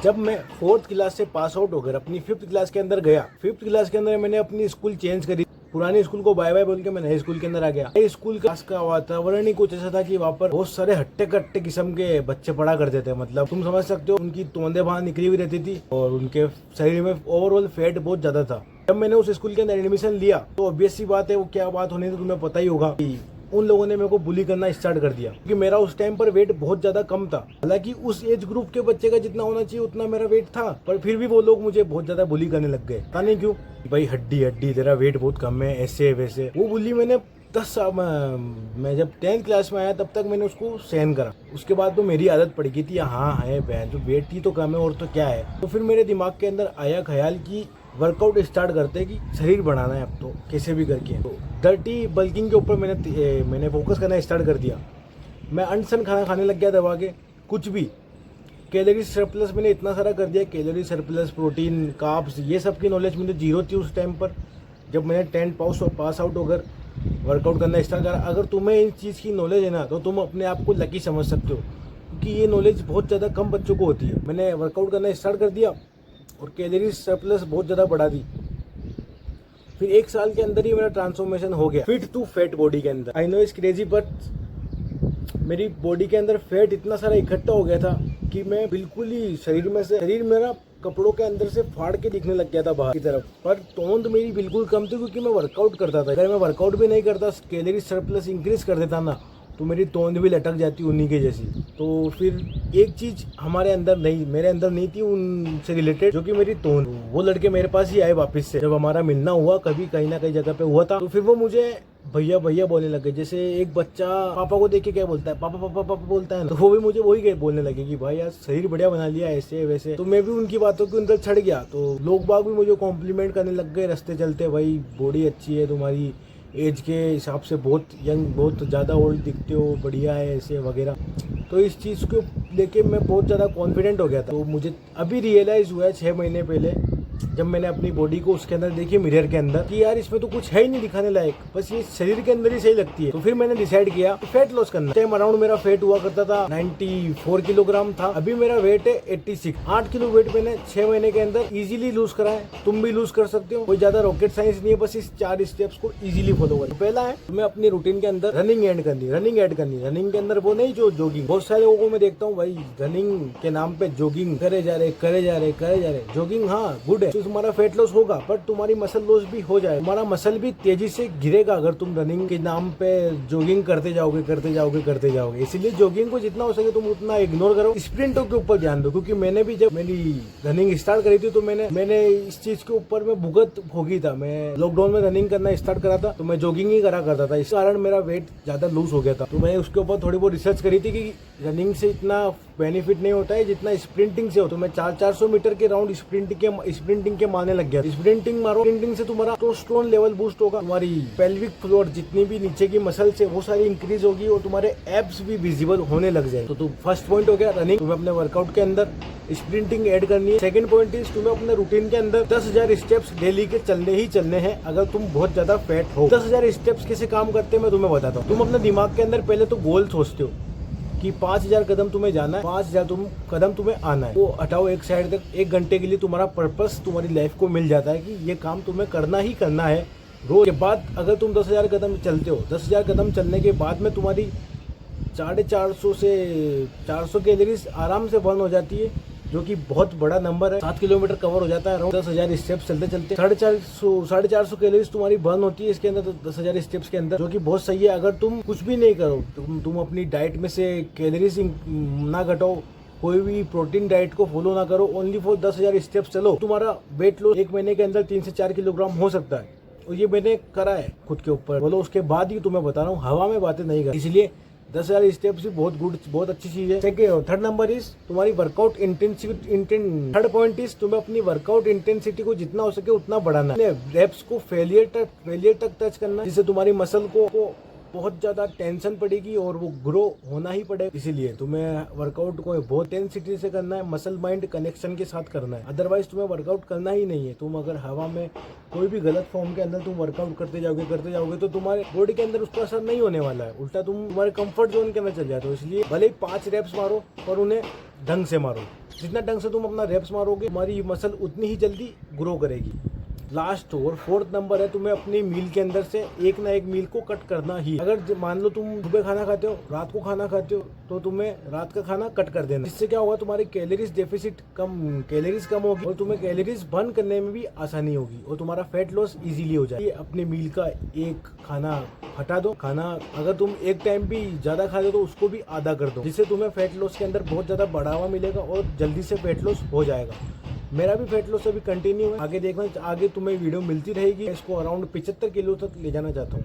जब मैं 4th class से पास आउट होकर अपनी 5th क्लास के अंदर गया, 5th क्लास के अंदर मैंने अपनी स्कूल चेंज करी। पुरानी स्कूल को बाय बाय बोल के मैं नए स्कूल के अंदर आ गया। नए स्कूल का वातावरण ही कुछ ऐसा था कि वहाँ पर बहुत सारे हट्टे कट्टे किस्म के बच्चे पढ़ा करते थे। मतलब तुम समझ सकते हो, उनकी तोंदे बाहर निकली हुई रहती थी और उनके शरीर में ओवरऑल फैट बहुत ज्यादा था। जब मैंने उस स्कूल के अंदर एडमिशन लिया तो ऑब्वियस सी बात है, वो क्या बात होनी थी तुम्हें पता ही होगा कि उन लोगों ने मेरे को बुली करना स्टार्ट कर दिया, क्योंकि मेरा उस टाइम पर वेट बहुत ज्यादा कम था। हालांकि उस एज ग्रुप के बच्चे का जितना होना चाहिए उतना मेरा वेट था, पर फिर भी वो लोग मुझे बहुत ज्यादा बुली करने लग गए। पता नहीं क्यों, भाई हड्डी हड्डी तेरा वेट बहुत कम है, ऐसे वैसे। वो बुली मैंने 10 साल मैं जब 10th क्लास में आया तब तक मैंने उसको सहन करा। उसके बाद तो मेरी आदत पड़ गई थी, हाँ है बहन जो वेट ही तो कम है और तो क्या है। तो फिर मेरे दिमाग के अंदर आया ख्याल कि वर्कआउट स्टार्ट करते हैं, कि शरीर बढ़ाना है अब तो कैसे भी करके। तो डर्टी बल्किंग के ऊपर मैंने फोकस करना स्टार्ट कर दिया। मैं अनसन खाना खाने लग गया दबा के, कुछ भी कैलोरी सरप्लस मैंने इतना सारा कर दिया। कैलोरी सरप्लस, प्रोटीन, कार्ब्स, ये सब की नॉलेज मुझे जीरो थी उस टाइम पर, जब मैंने 10th पास आउट होकर वर्कआउट करना स्टार्ट करा। अगर तुम्हें इस चीज़ की नॉलेज है ना तो तुम अपने आप को लकी समझ सकते हो, क्योंकि ये नॉलेज बहुत ज़्यादा कम बच्चों को होती है। मैंने वर्कआउट करना स्टार्ट कर दिया और कैलोरी सरप्लस बहुत ज़्यादा बढ़ा दी। फिर 1 साल के अंदर ही मेरा ट्रांसफॉर्मेशन हो गया फिट टू फैट बॉडी के अंदर। I know it's crazy, but मेरी बॉडी के अंदर फैट इतना सारा इकट्ठा हो गया था कि मैं बिल्कुल ही शरीर मेरा कपड़ों के अंदर से फाड़ के दिखने लग गया था बाहर की तरफ। पर तोंद मेरी बिल्कुल कम थी, क्योंकि मैं वर्कआउट करता था। अगर मैं वर्कआउट भी नहीं करता, कैलोरी सरप्लस इंक्रीज कर देता ना, तो मेरी तोंद भी लटक जाती उन्हीं के जैसी। तो फिर एक चीज मेरे अंदर नहीं थी उनसे रिलेटेड, जो कि मेरी तोंद। वो लड़के मेरे पास ही आए वापस से, जब हमारा मिलना हुआ कभी कहीं ना कहीं जगह पे हुआ था, तो फिर वो मुझे भैया भैया बोलने लगे। जैसे एक बच्चा पापा को देख के क्या बोलता है, पापा पापा पापा बोलता है ना, तो वो भी मुझे वही बोलने लगे कि भाई यार शरीर बढ़िया बना लिया, ऐसे वैसे। तो मैं भी उनकी बातों के अंदर छड़ गया। तो लोग बाग भी मुझे कॉम्प्लीमेंट करने लग गए रास्ते चलते, भाई बॉडी अच्छी है तुम्हारी, एज के हिसाब से बहुत यंग, बहुत ज़्यादा ओल्ड दिखते हो, बढ़िया है ऐसे वगैरह। तो इस चीज़ को लेके मैं बहुत ज़्यादा कॉन्फिडेंट हो गया था। तो मुझे अभी रियलाइज़ हुआ है 6 महीने पहले, जब मैंने अपनी बॉडी को उसके अंदर देखी मिरर के अंदर, कि यार इसमें तो कुछ है ही नहीं दिखाने लायक, बस ये शरीर के अंदर ही सही लगती है। तो फिर मैंने डिसाइड किया फैट लॉस करना। टाइम अराउंड मेरा फैट हुआ करता था 94 किलोग्राम था। अभी मेरा वेट है 86। 8 किलो वेट मैंने 6 महीने के अंदर इजीली लूज करा है। तुम भी लूज कर सकते हो, कोई ज्यादा रॉकेट साइंस नहीं है, बस इस 4 स्टेप्स को इजीली फॉलो करो। पहला है तुम्हें अपनी रूटीन के अंदर रनिंग ऐड करनी। रनिंग के अंदर वो नहीं जो जॉगिंग। बहुत सारे लोगों को मैं देखता हूँ भाई रनिंग के नाम पे जॉगिंग करे जा रहे। जॉगिंग हाँ गुड है, तुम्हारा फैट लॉस होगा, पर तुम्हारी मसल लॉस भी हो जाए। तुम्हारा मसल भी तेजी से गिरेगा अगर तुम रनिंग के नाम पे जॉगिंग करते जाओगे। इसीलिए जॉगिंग को जितना हो सके तुम उतना इग्नोर करो। स्प्रिंटों के ऊपर ध्यान दो, क्योंकि मैंने भी जब मेरी रनिंग स्टार्ट करी थी तो मैंने इस चीज के ऊपर में भुगत भोगी था। मैं लॉकडाउन में रनिंग करना स्टार्ट करा था, तो मैं जॉगिंग ही करा करता था। इस कारण मेरा वेट ज्यादा लूज हो गया था। तो मैं उसके ऊपर थोड़ी बहुत रिसर्च करी थी कि रनिंग से इतना बेनिफिट नहीं होता है जितना स्प्रिंटिंग से हो। तो मैं 400 मीटर के राउंड स्प्रिंटिंग के मारने लग गया। स्प्रिंटिंग से तुम्हारा टेस्टोस्टेरोन लेवल बूस्ट होगा, तुम्हारी पेल्विक फ्लोर जितनी भी नीचे की मसल्स है वो सारी इंक्रीज होगी और तुम्हारे एब्स भी विजिबल होने लग जाए। तो फर्स्ट पॉइंट हो गया रनिंग। तुम्हें अपने वर्कआउट के अंदर स्प्रिंटिंग ऐड करनी है। सेकंड पॉइंट इज तुम्हें अपने रूटीन के अंदर 10,000 स्टेप्स डेली के चलने हैं अगर तुम बहुत ज्यादा फैट हो। 10,000 स्टेप्स कैसे काम करते हैं मैं तुम्हें बताता हूँ। तुम अपने दिमाग के अंदर पहले तो गोल सोचते हो कि 5,000 कदम तुम्हें जाना है, 5,000 कदम तुम्हें आना है। वो हटाओ एक साइड तक। 1 घंटे के लिए तुम्हारा पर्पस तुम्हारी लाइफ को मिल जाता है कि ये काम तुम्हें करना ही करना है रोज। के बाद अगर तुम 10,000 कदम चलते हो, 10,000 कदम चलने के बाद में तुम्हारी 450 से 400 कैलोरीज आराम से बर्न हो जाती है, जो कि बहुत बड़ा नंबर है। 7 किलोमीटर कवर हो जाता है 10,000 स्टेप्स चलते 450 कैलोरीज तुम्हारी बर्न होती है इसके अंदर, 10,000 स्टेप्स के अंदर, जो कि बहुत सही है। अगर तुम कुछ भी नहीं करो, तुम अपनी डाइट में से कैलोरीज ना घटाओ, कोई भी प्रोटीन डाइट को फॉलो ना करो, ओनली फॉर 10,000 स्टेप्स चलो, तुम्हारा वेट लॉस 1 महीने के अंदर 3 से 4 किलोग्राम हो सकता है। और ये मैंने करा है खुद के ऊपर। बोलो उसके बाद ही तुम्हें बता रहा हूँ, हवा में बातें नहीं कर। इसलिए 10,000 स्टेप्स भी बहुत अच्छी चीज है। थर्ड नंबर इज तुम्हारी workout intensity. Third point is तुम्हें अपनी वर्कआउट इंटेंसिटी को जितना हो सके उतना बढ़ाना है। रेप्स को फेलियर तक टच करना, जिससे तुम्हारी मसल को बहुत ज्यादा टेंशन पड़ेगी और वो ग्रो होना ही पड़ेगा। इसीलिए तुम्हें वर्कआउट को बहुत इंटेंसिटी से करना है, मसल माइंड कनेक्शन के साथ करना है। अदरवाइज तुम्हें वर्कआउट करना ही नहीं है। तुम अगर हवा में कोई भी गलत फॉर्म के अंदर तुम वर्कआउट करते जाओगे तो तुम्हारे बॉडी के अंदर उसका असर नहीं होने वाला है, उल्टा तुम तुम्हारे कंफर्ट जोन के अंदर चल जाते हो। इसलिए भले ही 5 रेप्स मारो पर उन्हें ढंग से मारो। जितना ढंग से तुम अपना रेप्स मारोगे तुम्हारी मसल उतनी ही जल्दी ग्रो करेगी। लास्ट और फोर्थ नंबर है तुम्हें अपनी मील के अंदर से एक ना एक मील को कट करना ही। अगर मान लो तुम सुबह खाना खाते हो, रात को खाना खाते हो, तो तुम्हें रात का खाना कट कर देना। इससे क्या होगा, तुम्हारी कैलोरीज कम होगी और तुम्हें कैलोरीज बर्न करने में भी आसानी होगी और तुम्हारा फैट लॉस इजीली हो जाएगा। अपने मील का एक खाना हटा दो। खाना अगर तुम एक टाइम भी ज्यादा खा दो तो उसको भी आधा कर दो, जिससे तुम्हें फैट लॉस के अंदर बहुत ज्यादा बढ़ावा मिलेगा और जल्दी से फैट लॉस हो जाएगा। मेरा भी फैट लॉस अभी कंटिन्यू है, आगे देखना, आगे तुम्हें वीडियो मिलती रहेगी। इसको अराउंड 75 किलो तक ले जाना चाहता हूँ।